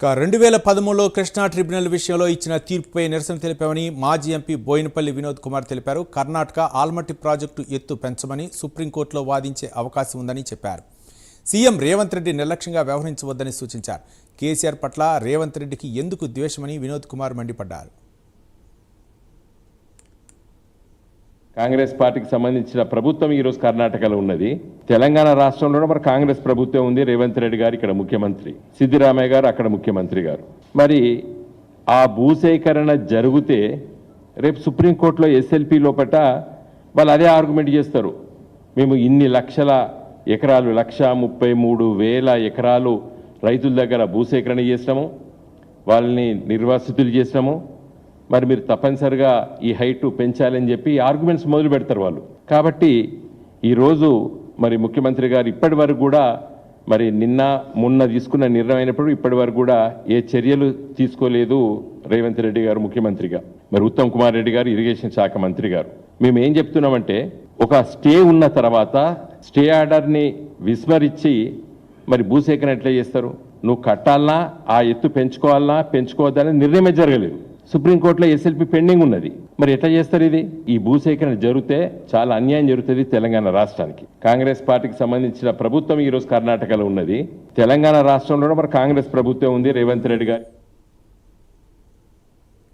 2013లో Krishna tribunal విషయంలో ఇచ్చిన తీర్పుపై నిరసన తెలిపామని మాజీ ఎంపీ బోయినపల్లి వినోద్ కుమార్ తెలిపారు. కర్ణాటక ఆల్మట్టి ప్రాజెక్టు ఎత్తు పెంచమని సుప్రీంకోర్టులో వాదించే అవకాశం ఉందని చెప్పారు. సీఎం రేవంత్ రెడ్డి నిర్లక్ష్యంగా వ్యవహరించవద్దని సూచించారు. కేసీఆర్ పట్ల రేవంత్ రెడ్డికి ఎందుకు ద్వేషమని వినోద్ కుమార్ మండిపడ్డారు. కాంగ్రెస్ పార్టీకి సంబంధించిన ప్రభుత్వం ఈరోజు కర్ణాటకలో ఉన్నది. తెలంగాణ రాష్ట్రంలో మరి కాంగ్రెస్ ప్రభుత్వం ఉంది. రేవంత్ రెడ్డి గారు ఇక్కడ ముఖ్యమంత్రి, సిద్దిరామయ్య గారు అక్కడ ముఖ్యమంత్రి గారు. మరి ఆ భూసేకరణ జరిగితే రేపు సుప్రీంకోర్టులో ఎస్ఎల్పి లోపట వాళ్ళు అదే ఆర్గ్యుమెంట్ చేస్తారు. మేము ఇన్ని లక్షల ఎకరాలు 1,33,000 ఎకరాలు రైతుల దగ్గర భూసేకరణ చేసినాము, వాళ్ళని నిర్వాసితులు చేసినాము, మరి మీరు తప్పనిసరిగా ఈ హైట్ పెంచాలని చెప్పి ఆర్గ్యుమెంట్స్ మొదలు పెడతారు వాళ్ళు. కాబట్టి ఈరోజు మరి ముఖ్యమంత్రి గారు ఇప్పటి వరకు కూడా మరి మొన్న తీసుకున్న నిర్ణయం అయినప్పుడు ఇప్పటి వరకు కూడా ఏ చర్యలు తీసుకోలేదు రేవంత్ రెడ్డి గారు ముఖ్యమంత్రిగా. మరి ఉత్తమ్ కుమార్ రెడ్డి గారు ఇరిగేషన్ శాఖ మంత్రి గారు. మేము ఏం చెప్తున్నామంటే, ఒక స్టే ఉన్న తర్వాత స్టే ఆర్డర్ని విస్మరించి మరి భూసేకరణ ఎట్లా చేస్తారు? నువ్వు కట్టాలన్నా, ఆ ఎత్తు పెంచుకోవాలన్నా పెంచుకోవద్దనే నిర్ణయమే జరగలేదు. సుప్రీంకోర్టులో ఎస్ఎల్పి పెండింగ్ ఉన్నది. మరి ఎట్లా చేస్తారు? ఇది ఈ భూసేకరణ జరిగితే చాలా అన్యాయం జరుగుతుంది తెలంగాణ రాష్ట్రానికి. కాంగ్రెస్ పార్టీకి సంబంధించిన ప్రభుత్వం ఈరోజు కర్ణాటకలో ఉన్నది. తెలంగాణ రాష్ట్రంలో మరి కాంగ్రెస్ ప్రభుత్వం ఉంది. రేవంత్ రెడ్డి గారు